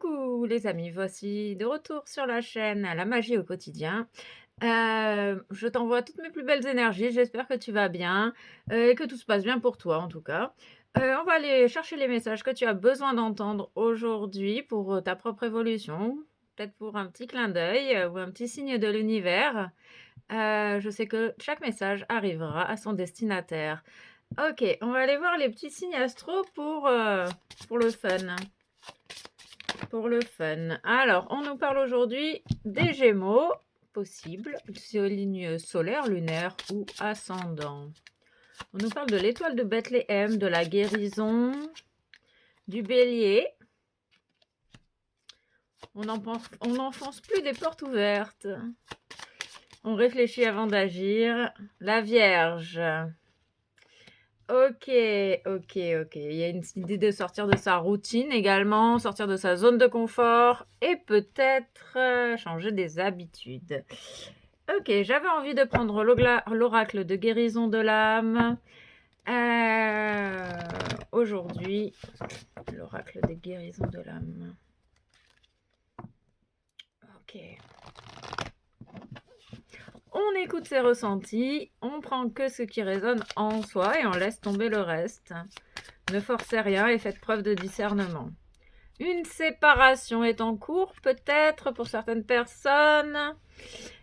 Coucou les amis, voici de retour sur la chaîne La Magie au quotidien. Je t'envoie toutes mes plus belles énergies, j'espère que tu vas bien, et que tout se passe bien pour toi en tout cas. On va aller chercher les messages que tu as besoin d'entendre aujourd'hui pour, ta propre évolution, peut-être pour un petit clin d'œil, ou un petit signe de l'univers. Je sais que chaque message arrivera à son destinataire. OK, on va aller voir les petits signes astro pour le fun. Pour le fun. Alors, on nous parle aujourd'hui des Gémeaux, possible, ligne solaire, lunaire ou ascendant. On nous parle de l'étoile de Bethléem, de la guérison, du Bélier. On n'enfonce plus des portes ouvertes. On réfléchit avant d'agir. La Vierge. OK, OK, OK. Il y a une idée de sortir de sa routine également, sortir de sa zone de confort et peut-être changer des habitudes. OK, j'avais envie de prendre l'oracle de guérison de l'âme. Aujourd'hui, l'oracle de guérison de l'âme. OK. On écoute ses ressentis, on prend que ce qui résonne en soi et on laisse tomber le reste. Ne forcez rien et faites preuve de discernement. Une séparation est en cours, peut-être pour certaines personnes.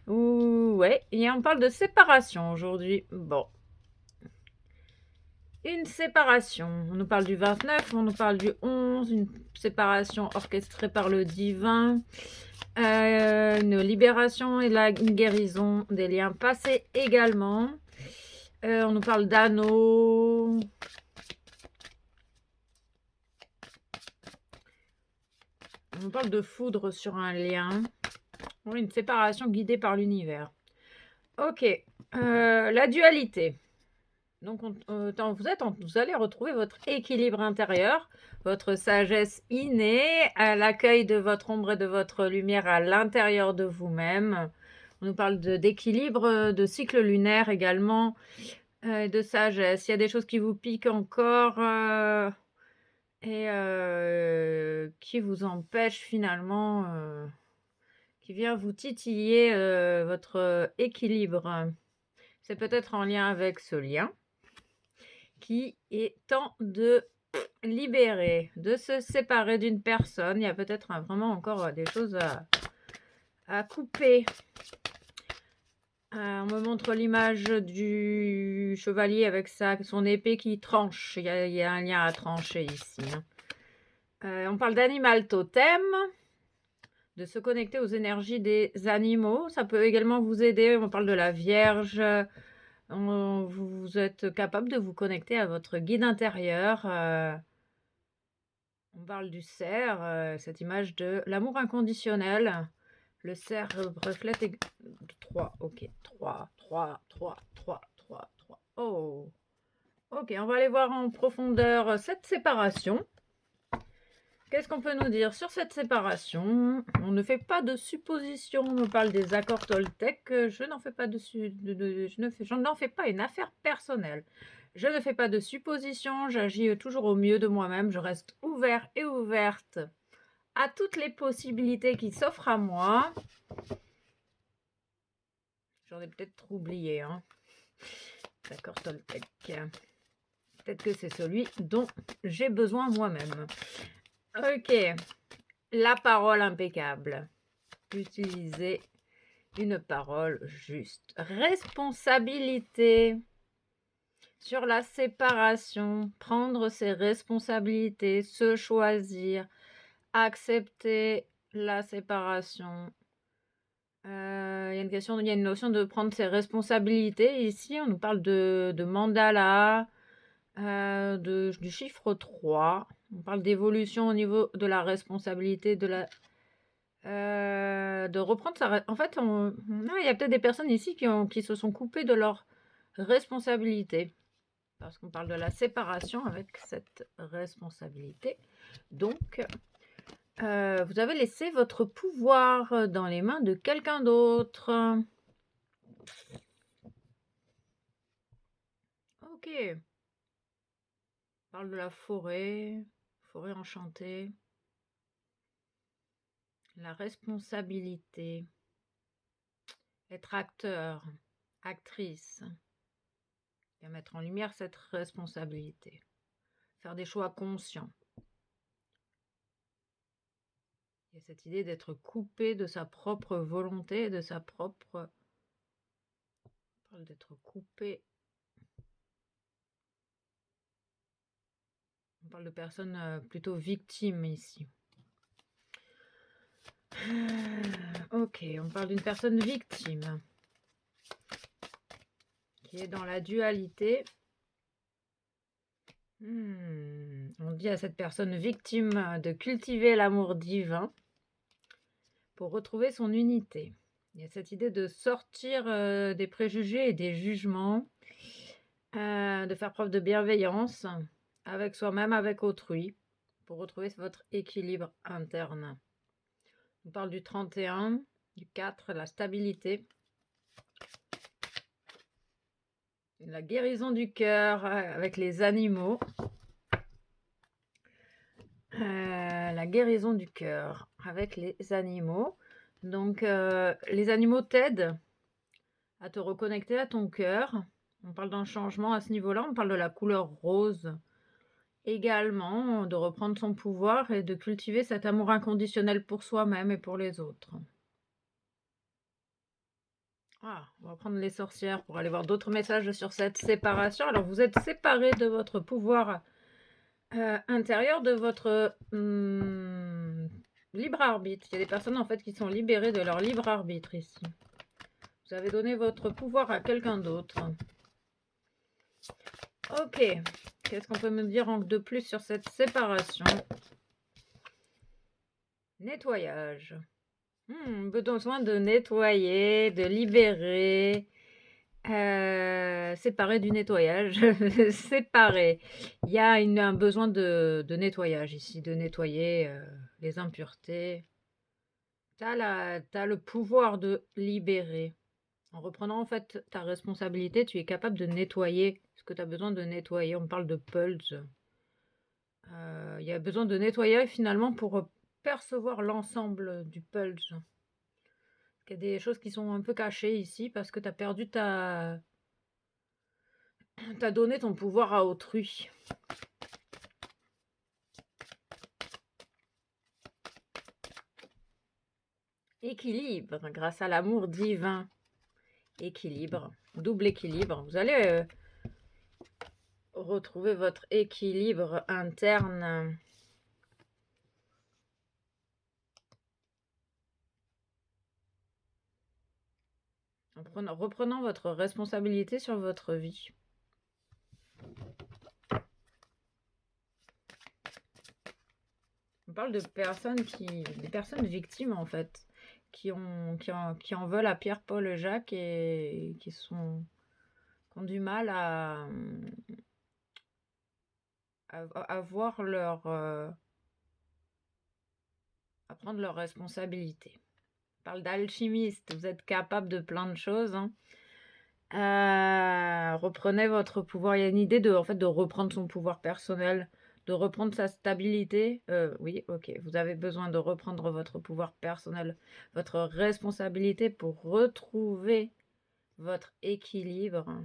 Ouais, et on parle de séparation aujourd'hui. Bon. Une séparation. On nous parle du 29, on nous parle du 11, une séparation orchestrée par le divin. Une libération et une guérison des liens passés également. On nous parle d'anneaux. On nous parle de foudre sur un lien. Oui, une séparation guidée par l'univers. Ok. La dualité. Donc, vous allez retrouver votre équilibre intérieur, votre sagesse innée, à l'accueil de votre ombre et de votre lumière à l'intérieur de vous-même. On nous parle d'équilibre, de cycle lunaire également, de sagesse. Il y a des choses qui vous piquent encore et qui vous empêchent finalement, qui vient vous titiller votre équilibre. C'est peut-être en lien avec ce lien qui est temps de libérer, de se séparer d'une personne. Il y a peut-être vraiment encore des choses à couper. On me montre l'image du chevalier avec son épée qui tranche. Il y a un lien à trancher ici. On parle d'animal totem, de se connecter aux énergies des animaux. Ça peut également vous aider. On parle de la Vierge. Vous êtes capable de vous connecter à votre guide intérieur. On parle du cerf, cette image de l'amour inconditionnel. Le cerf reflète 3. Ok, 3, 3, 3, 3, 3, 3. Oh, ok, on va aller voir en profondeur cette séparation. Qu'est-ce qu'on peut nous dire sur cette séparation? On ne fait pas de suppositions. On me parle des accords Toltec. Je n'en fais pas je n'en fais pas une affaire personnelle. Je ne fais pas de suppositions. J'agis toujours au mieux de moi-même. Je reste ouvert et ouverte à toutes les possibilités qui s'offrent à moi. J'en ai peut-être oublié. D'accord, Toltec. Peut-être que c'est celui dont j'ai besoin moi-même. Ok. La parole impeccable. Utiliser une parole juste. Responsabilité. Sur la séparation. Prendre ses responsabilités. Se choisir. Accepter la séparation. Il y a une notion de prendre ses responsabilités. Ici, on nous parle de mandala, du chiffre 3. On parle d'évolution au niveau de la responsabilité, de reprendre en fait, il y a peut-être des personnes ici qui se sont coupées de leur responsabilité. Parce qu'on parle de la séparation avec cette responsabilité. Donc, vous avez laissé votre pouvoir dans les mains de quelqu'un d'autre. Ok. On parle de la forêt enchantée. La responsabilité. Être acteur, actrice. Et mettre en lumière cette responsabilité. Faire des choix conscients. Il y a cette idée d'être coupé de sa propre volonté, de sa propre... On parle d'être coupé. On parle de personnes plutôt victimes ici. Ok, on parle d'une personne victime qui est dans la dualité. On dit à cette personne victime de cultiver l'amour divin pour retrouver son unité. Il y a cette idée de sortir des préjugés et des jugements, de faire preuve de bienveillance avec soi-même, avec autrui, pour retrouver votre équilibre interne. On parle du 31, du 4, la stabilité. La guérison du cœur avec les animaux. La guérison du cœur avec les animaux. Donc, les animaux t'aident à te reconnecter à ton cœur. On parle d'un changement à ce niveau-là. On parle de la couleur rose. Également, de reprendre son pouvoir et de cultiver cet amour inconditionnel pour soi-même et pour les autres. Ah, on va prendre les sorcières pour aller voir d'autres messages sur cette séparation. Alors, vous êtes séparés de votre pouvoir intérieur, de votre libre arbitre. Il y a des personnes en fait qui sont libérées de leur libre arbitre ici. Vous avez donné votre pouvoir à quelqu'un d'autre. Ok. Qu'est-ce qu'on peut me dire de plus sur cette séparation? Nettoyage. Besoin de nettoyer, de libérer. Séparé du nettoyage. Séparé. Il y a un besoin de nettoyage ici, de nettoyer les impuretés. T'as le pouvoir de libérer. En reprenant en fait ta responsabilité, tu es capable de nettoyer ce que tu as besoin de nettoyer. On parle de pulse. Il y a besoin de nettoyer finalement pour percevoir l'ensemble du pulse. Il y a des choses qui sont un peu cachées ici parce que tu as perdu t'as donné ton pouvoir à autrui. Équilibre grâce à l'amour divin. Équilibre, double équilibre. Vous allez retrouver votre équilibre interne. En reprenant votre responsabilité sur votre vie. On parle de personnes des personnes victimes en fait, qui en veulent à Pierre, Paul et Jacques et qui ont du mal à voir à prendre leurs responsabilités. On parle d'alchimiste, vous êtes capable de plein de choses. Reprenez votre pouvoir. Il y a une idée de reprendre son pouvoir personnel, de reprendre sa stabilité. Oui, ok. Vous avez besoin de reprendre votre pouvoir personnel, votre responsabilité pour retrouver votre équilibre.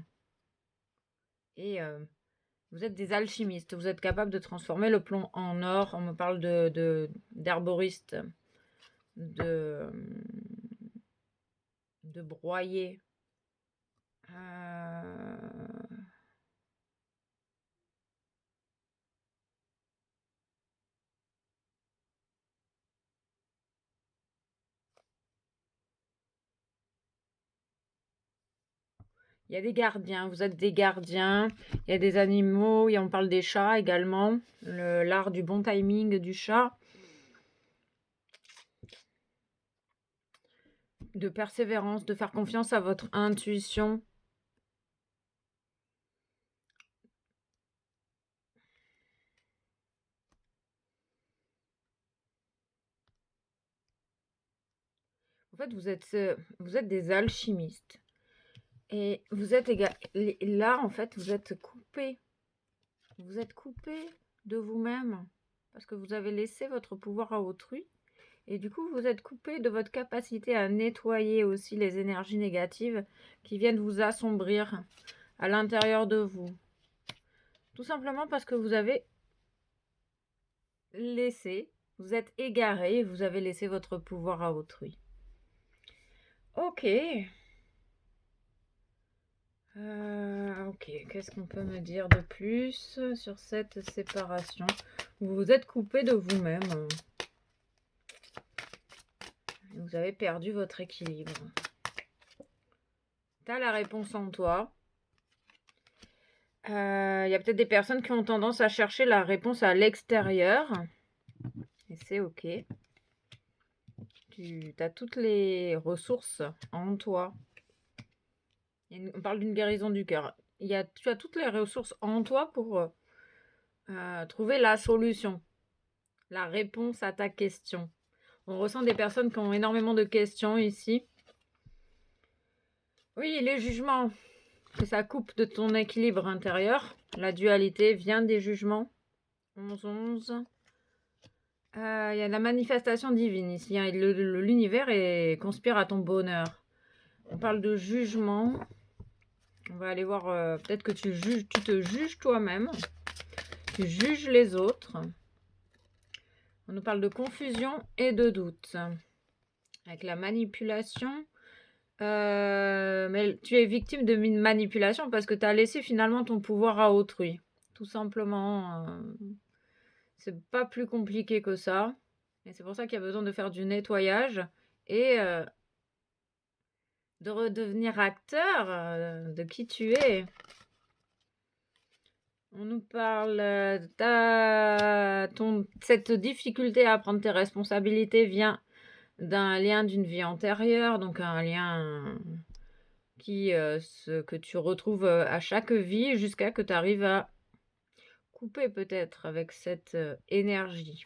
Et vous êtes des alchimistes. Vous êtes capable de transformer le plomb en or. On me parle d'herboriste, de broyer. Il y a des gardiens, vous êtes des gardiens, il y a des animaux, on parle des chats également, l'art du bon timing du chat, de persévérance, de faire confiance à votre intuition. En fait, vous êtes des alchimistes. Et vous êtes là, en fait, vous êtes coupé. Vous êtes coupé de vous-même parce que vous avez laissé votre pouvoir à autrui Et du coup, vous êtes coupé de votre capacité à nettoyer aussi les énergies négatives qui viennent vous assombrir à l'intérieur de vous. Tout simplement parce que vous avez laissé, vous êtes égaré et vous avez laissé votre pouvoir à autrui. Ok. Ok, qu'est-ce qu'on peut me dire de plus sur cette séparation? Vous vous êtes coupé de vous-même. Vous avez perdu votre équilibre. Tu as la réponse en toi. Il y a peut-être des personnes qui ont tendance à chercher la réponse à l'extérieur. Et c'est ok. Tu as toutes les ressources en toi. On parle d'une guérison du cœur. Tu as toutes les ressources en toi pour trouver la solution, la réponse à ta question. On ressent des personnes qui ont énormément de questions ici. Oui, les jugements, que ça coupe de ton équilibre intérieur. La dualité vient des jugements. 11-11. Il y a la manifestation divine ici. Hein, l'univers conspire à ton bonheur. On parle de jugement. On va aller voir, peut-être que tu te juges toi-même. Tu juges les autres. On nous parle de confusion et de doute. Avec la manipulation. Mais tu es victime de manipulation parce que tu as laissé finalement ton pouvoir à autrui. Tout simplement. C'est pas plus compliqué que ça. Et c'est pour ça qu'il y a besoin de faire du nettoyage et de redevenir acteur de qui tu es. On nous parle cette difficulté à prendre tes responsabilités vient d'un lien d'une vie antérieure, donc un lien que tu retrouves à chaque vie jusqu'à que tu arrives à couper peut-être avec cette énergie.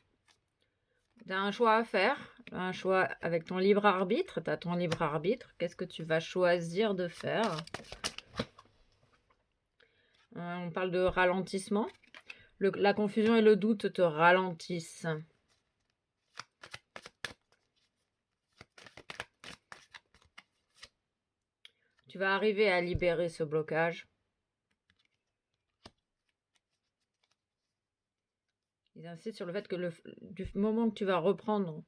Tu as un choix à faire, un choix avec ton libre arbitre. Tu as ton libre arbitre. Qu'est-ce que tu vas choisir de faire? On parle de ralentissement. La confusion et le doute te ralentissent. Tu vas arriver à libérer ce blocage. Ils insistent sur le fait que du moment que tu vas reprendre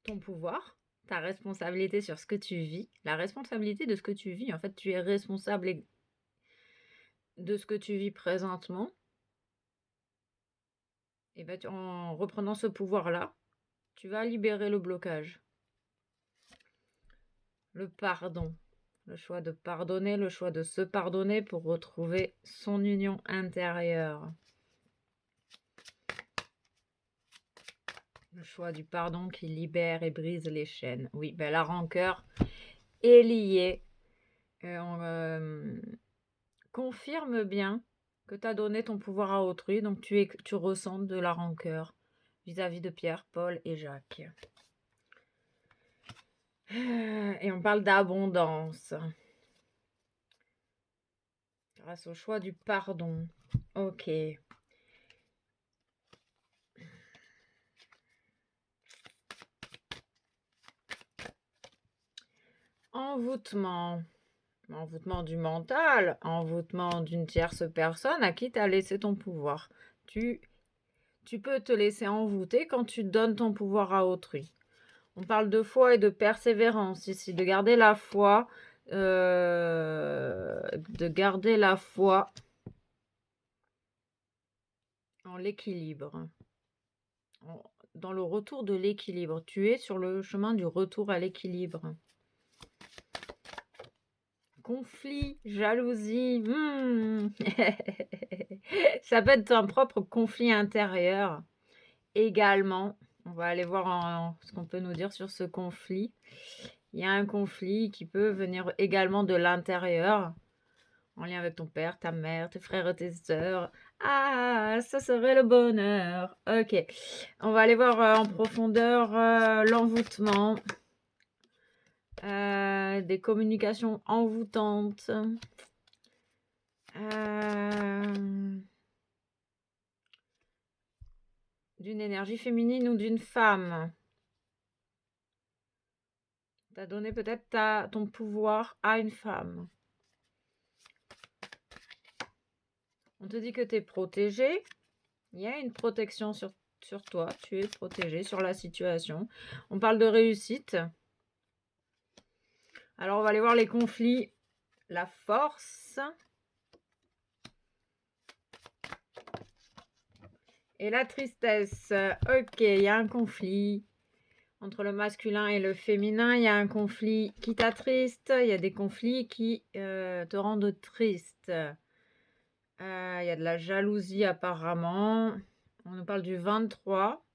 ton pouvoir, ta responsabilité sur ce que tu vis, la responsabilité de ce que tu vis, en fait, tu es responsable de ce que tu vis présentement. Et ben, en reprenant ce pouvoir-là, tu vas libérer le blocage. Le pardon. Le choix de pardonner, le choix de se pardonner pour retrouver son union intérieure. Le choix du pardon qui libère et brise les chaînes. Oui, ben la rancœur est liée. On confirme bien que tu as donné ton pouvoir à autrui, donc tu ressens de la rancœur vis-à-vis de Pierre, Paul et Jacques. Et on parle d'abondance. Grâce au choix du pardon. Ok. Envoûtement. Envoûtement du mental. Envoûtement d'une tierce personne à qui tu as laissé ton pouvoir. Tu peux te laisser envoûter quand tu donnes ton pouvoir à autrui. On parle de foi et de persévérance ici. De garder la foi. En l'équilibre. Dans le retour de l'équilibre. Tu es sur le chemin du retour à l'équilibre. Conflit, jalousie. Ça peut être un propre conflit intérieur également. On va aller voir ce qu'on peut nous dire sur ce conflit. Il y a un conflit qui peut venir également de l'intérieur, en lien avec ton père, ta mère, tes frères et tes sœurs. Ah, ça serait le bonheur. Ok, on va aller voir en profondeur l'envoûtement. Des communications envoûtantes. d'une énergie féminine ou d'une femme. Tu as donné peut-être ton pouvoir à une femme. On te dit que tu es protégé. Il y a une protection sur toi. Tu es protégé sur la situation. On parle de réussite. Alors, on va aller voir les conflits. La force. Et la tristesse. Ok, il y a un conflit entre le masculin et le féminin. Il y a un conflit qui t'attriste. Il y a des conflits qui te rendent triste. Il y a de la jalousie apparemment. On nous parle du 23.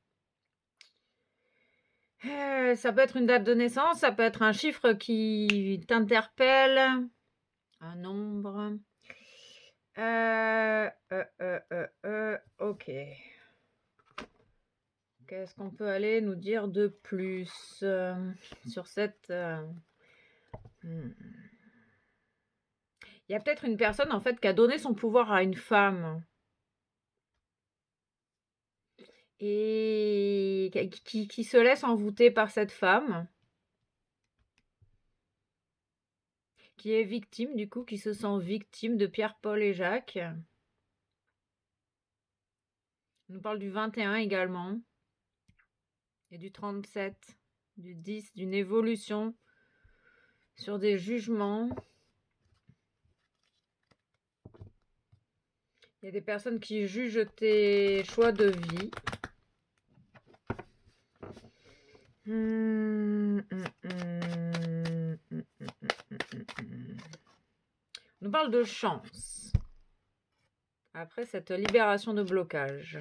Ça peut être une date de naissance. Ça peut être un chiffre qui t'interpelle. Un nombre. Ok. Qu'est-ce qu'on peut aller nous dire de plus sur cette... Il y a peut-être une personne en fait qui a donné son pouvoir à une femme. Et qui se laisse envoûter par cette femme. Qui est victime du coup, qui se sent victime de Pierre, Paul et Jacques. On nous parle du 21 également. Et du 37, du 10, d'une évolution sur des jugements. Il y a des personnes qui jugent tes choix de vie. On nous parle de chance. Après cette libération de blocage.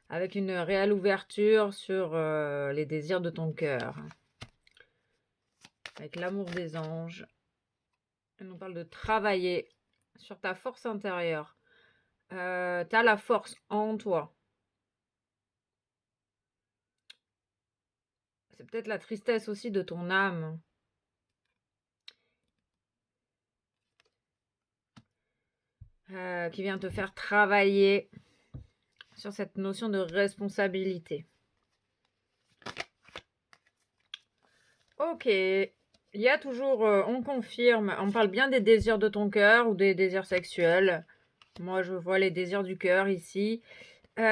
Avec une réelle ouverture sur les désirs de ton cœur. Avec l'amour des anges. On nous parle de travailler sur ta force intérieure. Tu as la force en toi. C'est peut-être la tristesse aussi de ton âme. Qui vient te faire travailler sur cette notion de responsabilité. Ok. Il y a toujours, on confirme, on parle bien des désirs de ton cœur ou des désirs sexuels. Moi, je vois les désirs du cœur ici. Il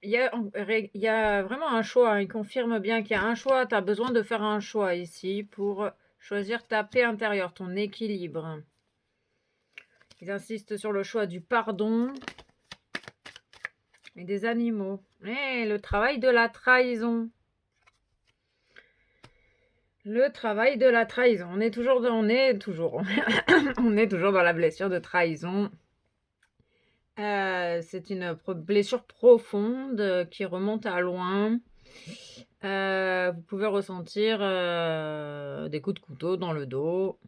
y a vraiment un choix. Il confirme bien qu'il y a un choix. Tu as besoin de faire un choix ici pour choisir ta paix intérieure, ton équilibre. Ils insistent sur le choix du pardon et des animaux. Et le travail de la trahison. Le travail de la trahison. On est toujours on est toujours dans la blessure de trahison. C'est une blessure profonde qui remonte à loin. Vous pouvez ressentir des coups de couteau dans le dos.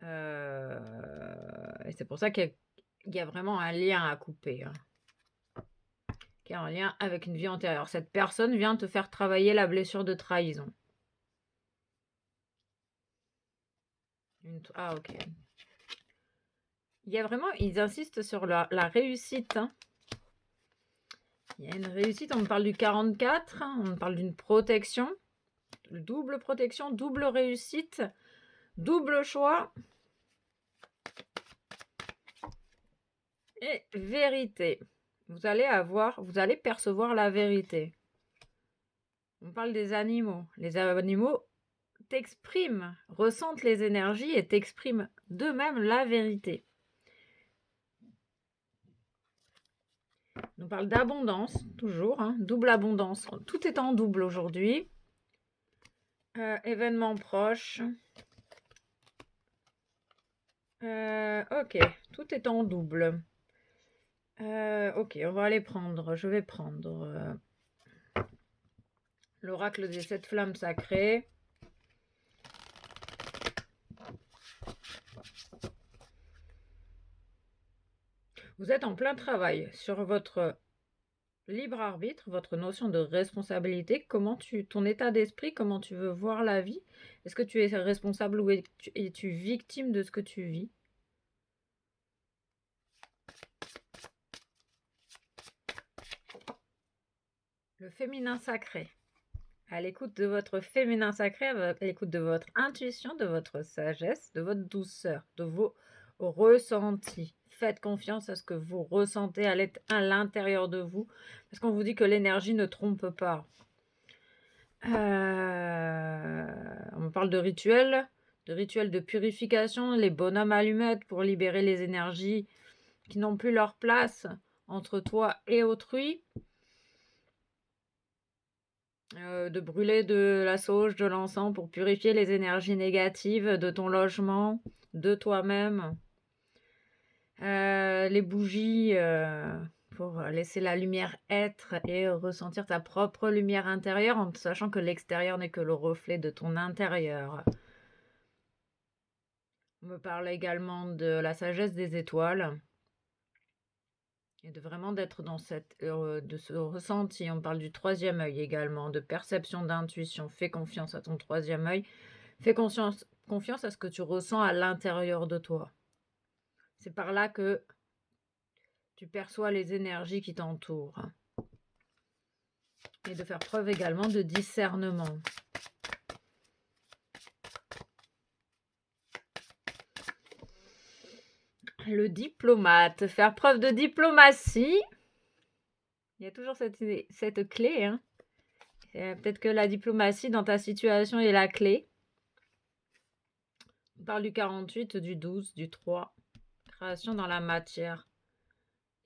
Et c'est pour ça qu'il y a vraiment un lien à couper. Qui a un lien avec une vie antérieure. Cette personne vient te faire travailler la blessure de trahison. Ah, ok. Il y a vraiment, ils insistent sur la réussite. Il y a une réussite, on me parle du 44, on me parle d'une protection, double protection, double réussite, double choix et vérité. Vous allez percevoir la vérité. On parle des animaux. Les animaux t'expriment, ressentent les énergies et t'expriment d'eux-mêmes la vérité. On nous parle d'abondance, toujours, double abondance. Tout est en double aujourd'hui. Événements proches. Ok, tout est en double. Ok, on va aller prendre. Je vais prendre l'oracle des 7 flammes sacrées. Vous êtes en plein travail sur votre libre arbitre, votre notion de responsabilité, ton état d'esprit, comment tu veux voir la vie. Est-ce que tu es responsable ou es-tu victime de ce que tu vis? Le féminin sacré. À l'écoute de votre féminin sacré, à l'écoute de votre intuition, de votre sagesse, de votre douceur, de vos ressentis. Faites confiance à ce que vous ressentez à l'intérieur de vous, parce qu'on vous dit que l'énergie ne trompe pas. On me parle de rituels de purification, les bonhommes allumettes pour libérer les énergies qui n'ont plus leur place entre toi et autrui. De brûler de la sauge, de l'encens pour purifier les énergies négatives de ton logement, de toi-même. Les bougies pour laisser la lumière être et ressentir ta propre lumière intérieure en sachant que l'extérieur n'est que le reflet de ton intérieur. On me parle également de la sagesse des étoiles et de vraiment d'être dans de ce ressenti. On parle du troisième œil également, de perception, d'intuition. Fais confiance à ton troisième œil. Fais confiance à ce que tu ressens à l'intérieur de toi. C'est par là que tu perçois les énergies qui t'entourent. Et de faire preuve également de discernement. Le diplomate. Faire preuve de diplomatie. Il y a toujours cette clé. Hein. Peut-être que la diplomatie dans ta situation est la clé. On parle du 48, du 12, du 3. Création dans la matière.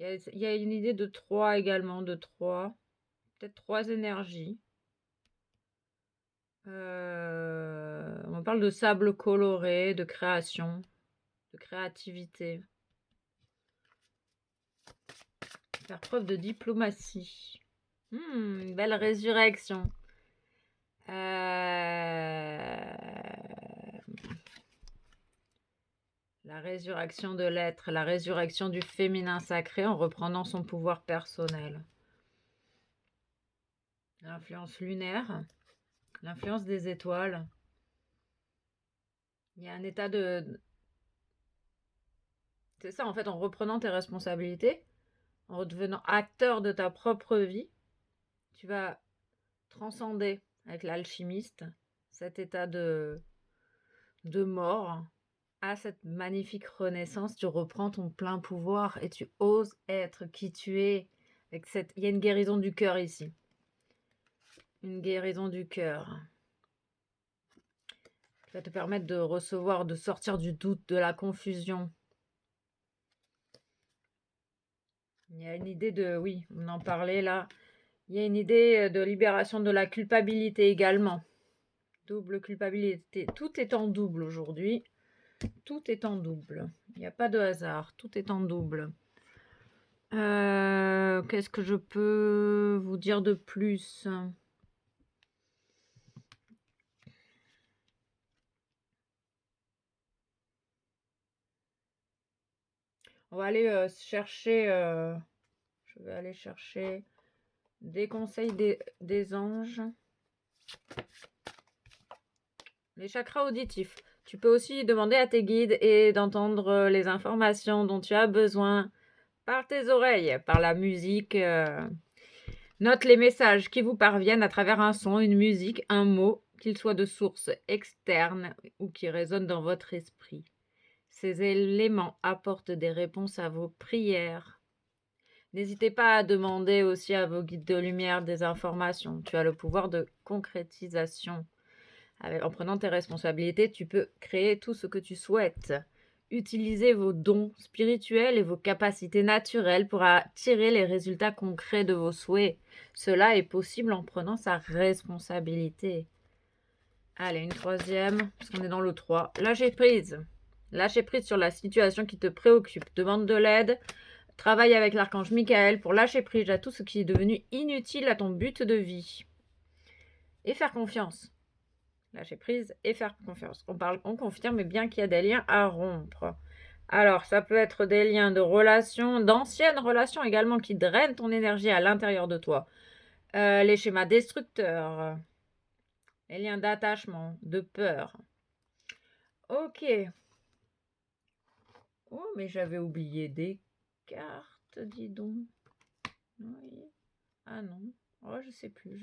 Il y a une idée de 3 également, de 3. Peut-être 3 énergies. On parle de sable coloré, de création, de créativité. Faire preuve de diplomatie. Une belle résurrection. La résurrection de l'être, la résurrection du féminin sacré en reprenant son pouvoir personnel. L'influence lunaire, l'influence des étoiles. Il y a un état de... C'est ça, en fait, en reprenant tes responsabilités, en redevenant acteur de ta propre vie, tu vas transcender avec l'alchimiste cet état de mort à cette magnifique renaissance. Tu reprends ton plein pouvoir et tu oses être qui tu es. Il y a une guérison du cœur ici. Une guérison du cœur. Qui va te permettre de recevoir, de sortir du doute, de la confusion. Il y a une idée de... Oui, on en parlait là. Il y a une idée de libération de la culpabilité également. Double culpabilité. Tout est en double aujourd'hui. Tout est en double. Il n'y a pas de hasard. Tout est en double. Qu'est-ce que je peux vous dire de plus ? On va aller chercher... je vais aller chercher des conseils des anges. Les chakras auditifs. Tu peux aussi demander à tes guides et d'entendre les informations dont tu as besoin par tes oreilles, par la musique. Note les messages qui vous parviennent à travers un son, une musique, un mot, qu'il soit de source externe ou qui résonne dans votre esprit. Ces éléments apportent des réponses à vos prières. N'hésitez pas à demander aussi à vos guides de lumière des informations. Tu as le pouvoir de concrétisation. En prenant tes responsabilités, tu peux créer tout ce que tu souhaites. Utilisez vos dons spirituels et vos capacités naturelles pour attirer les résultats concrets de vos souhaits. Cela est possible en prenant sa responsabilité. Allez, une troisième, parce qu'on est dans le 3. Lâcher prise. Lâcher prise sur la situation qui te préoccupe. Demande de l'aide. Travaille avec l'archange Michael pour lâcher prise à tout ce qui est devenu inutile à ton but de vie. Et faire confiance. Lâcher prise et faire confiance. On confirme bien qu'il y a des liens à rompre. Alors, ça peut être des liens de relations, d'anciennes relations également qui drainent ton énergie à l'intérieur de toi. Les schémas destructeurs. Les liens d'attachement, de peur. Ok. Oh, mais j'avais oublié des cartes, dis donc. Oui. Ah non. Oh, je sais plus.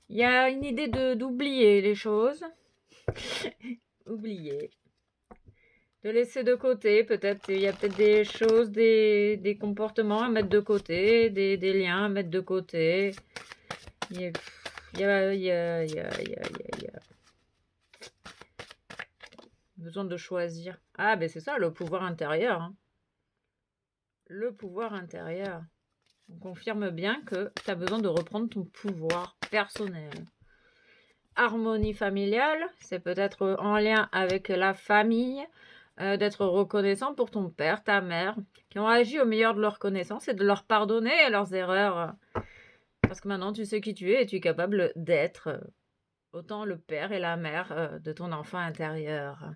Il y a une idée d'oublier les choses. Oublier. De laisser de côté, peut-être. Il y a peut-être des choses, des comportements à mettre de côté, des liens à mettre de côté. Il y a, il y a, il y a, il y a, il y a, il y a besoin de choisir. Ah, ben c'est ça, le pouvoir intérieur. Hein. Le pouvoir intérieur. On confirme bien que tu as besoin de reprendre ton pouvoir personnel. Harmonie familiale, c'est peut-être en lien avec la famille, d'être reconnaissant pour ton père, ta mère, qui ont agi au meilleur de leur connaissance et de leur pardonner leurs erreurs. Parce que maintenant, tu sais qui tu es et tu es capable d'être autant le père et la mère de ton enfant intérieur.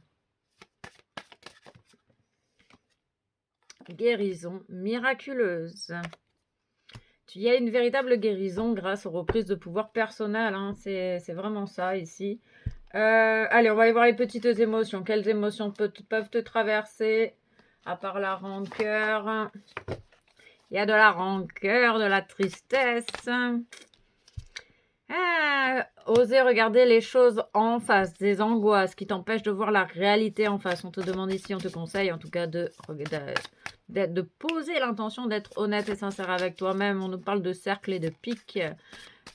Guérison miraculeuse. Il y a une véritable guérison grâce aux reprises de pouvoir personnel. Hein. C'est vraiment ça ici. Allez, on va aller voir les petites émotions. Quelles émotions peuvent te traverser à part la rancœur? Il y a de la rancœur, de la tristesse. Oser regarder les choses en face, des angoisses qui t'empêchent de voir la réalité en face. On te demande ici, on te conseille en tout cas de poser l'intention d'être honnête et sincère avec toi-même. On nous parle de cercle et de pic,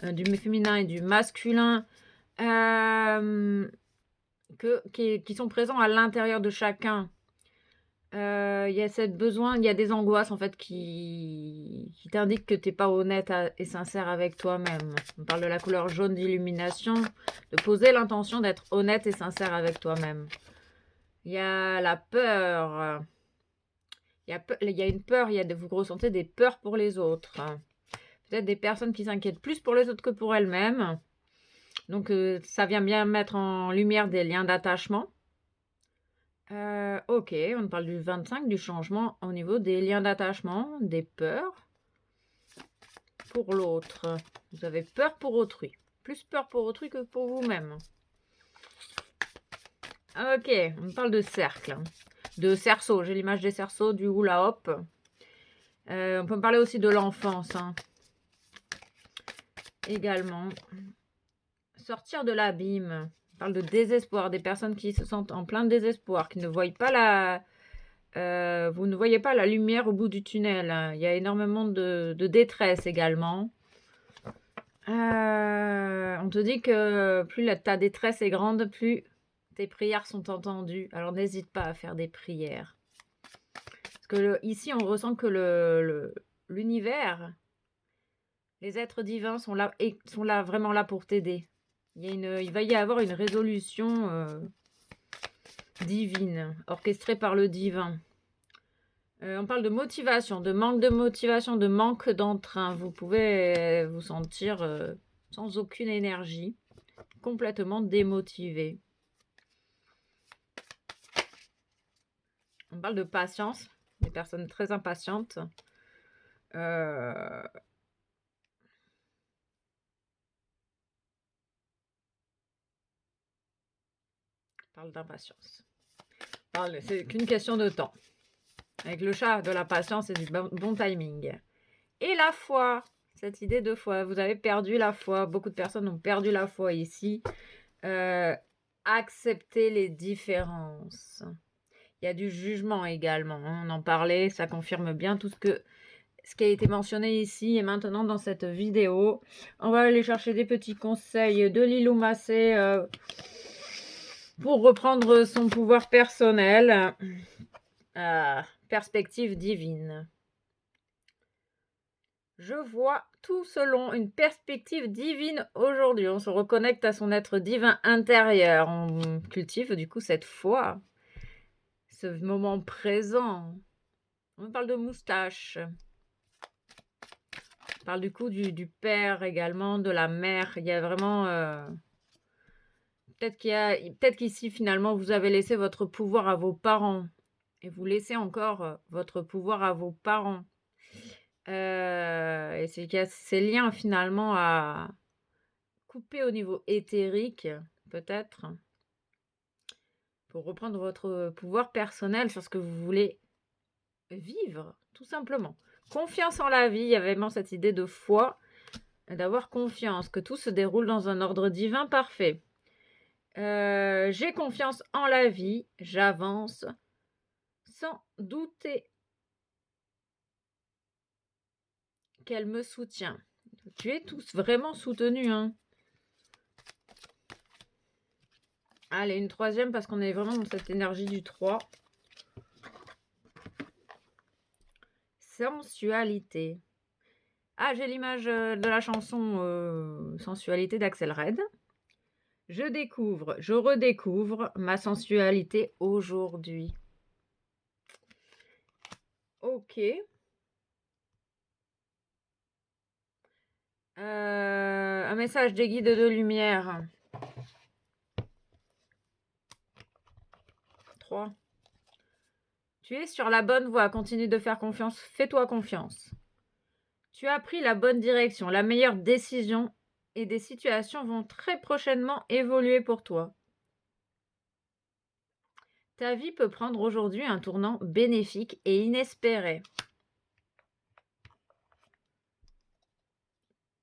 du féminin et du masculin, qui sont présents à l'intérieur de chacun. Il y a cette besoin, il y a des angoisses en fait qui t'indiquent que tu n'es pas honnête et sincère avec toi-même. On parle de la couleur jaune d'illumination, de poser l'intention d'être honnête et sincère avec toi-même. Il y a la peur. Il y a une peur, vous ressentez des peurs pour les autres. Peut-être des personnes qui s'inquiètent plus pour les autres que pour elles-mêmes. Donc ça vient bien mettre en lumière des liens d'attachement. Ok, on parle du 25, du changement au niveau des liens d'attachement, des peurs pour l'autre. Vous avez peur pour autrui. Plus peur pour autrui que pour vous-même. Ok, on parle de cercle. De cerceau, j'ai l'image des cerceaux, du hula hop. On peut parler aussi de l'enfance. Hein. Également. Sortir de l'abîme. On parle de désespoir, des personnes qui se sentent en plein désespoir, qui ne voient pas vous ne voyez pas la lumière au bout du tunnel. Il y a énormément de détresse également. On te dit que plus ta détresse est grande, plus tes prières sont entendues. Alors n'hésite pas à faire des prières. Parce que ici, on ressent que l'univers, les êtres divins sont là vraiment là pour t'aider. Il va y avoir une résolution divine, orchestrée par le divin. On parle de motivation, de manque de motivation, de manque d'entrain. Vous pouvez vous sentir sans aucune énergie, complètement démotivé. On parle de patience, des personnes très impatientes. On parle d'impatience. C'est qu'une question de temps. Avec le chat, de la patience et du bon timing. Et la foi, cette idée de foi. Vous avez perdu la foi. Beaucoup de personnes ont perdu la foi ici. Accepter les différences. Il y a du jugement également. Hein. On en parlait, ça confirme bien tout ce qui a été mentionné ici et maintenant dans cette vidéo. On va aller chercher des petits conseils de Lilou Massé pour reprendre son pouvoir personnel. Perspective divine. Je vois tout selon une perspective divine aujourd'hui. On se reconnecte à son être divin intérieur. On cultive du coup cette foi, ce moment présent. On parle de moustache. On parle du coup du père également, de la mère. Il y a vraiment... peut-être qu'ici finalement vous avez laissé votre pouvoir à vos parents. Et vous laissez encore votre pouvoir à vos parents. Et c'est qu'il y a ces liens finalement à couper au niveau éthérique, peut-être, pour reprendre votre pouvoir personnel sur ce que vous voulez vivre, tout simplement. Confiance en la vie, il y a vraiment cette idée de foi. d'avoir confiance, que tout se déroule dans un ordre divin parfait. J'ai confiance en la vie, j'avance sans douter qu'elle me soutient. Tu es tous vraiment soutenus, hein. Allez, une troisième parce qu'on est vraiment dans cette énergie du 3. Sensualité. Ah, j'ai l'image de la chanson Sensualité d'Axel Red. Je redécouvre ma sensualité aujourd'hui. Ok. Un message des guides de lumière. 3. Tu es sur la bonne voie, continue de faire confiance, fais-toi confiance. Tu as pris la bonne direction, la meilleure décision et des situations vont très prochainement évoluer pour toi. Ta vie peut prendre aujourd'hui un tournant bénéfique et inespéré.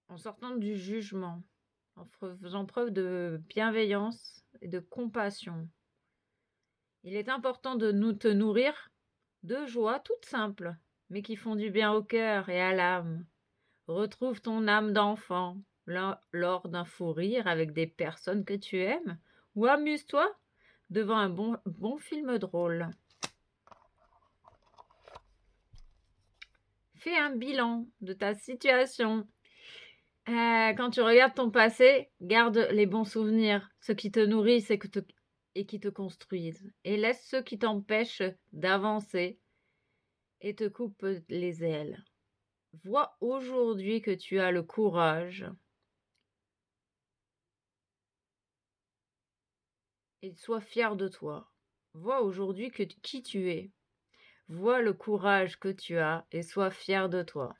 En sortant du jugement, en faisant preuve de bienveillance et de compassion. Il est important de te nourrir de joies toutes simples, mais qui font du bien au cœur et à l'âme. Retrouve ton âme d'enfant lors d'un fou rire avec des personnes que tu aimes ou amuse-toi devant un bon film drôle. Fais un bilan de ta situation. Quand tu regardes ton passé, garde les bons souvenirs, ceux qui te nourrissent et qui te construisent. Et laisse ceux qui t'empêchent d'avancer et te coupent les ailes. Vois aujourd'hui que tu as le courage et sois fier de toi. Vois aujourd'hui qui tu es. Vois le courage que tu as et sois fier de toi.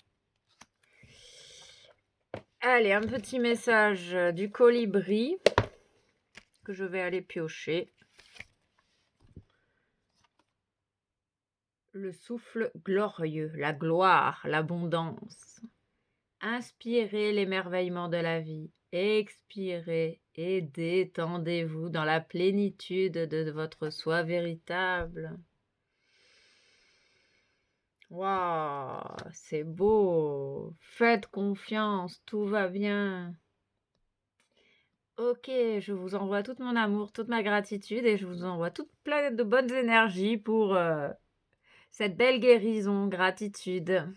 Allez, un petit message du colibri que je vais aller piocher. Le souffle glorieux, la gloire, l'abondance. Inspirez l'émerveillement de la vie. Expirez et détendez-vous dans la plénitude de votre soi véritable. Waouh, c'est beau. Faites confiance, tout va bien. Ok, je vous envoie tout mon amour, toute ma gratitude et je vous envoie toute plein de bonnes énergies pour cette belle guérison. Gratitude.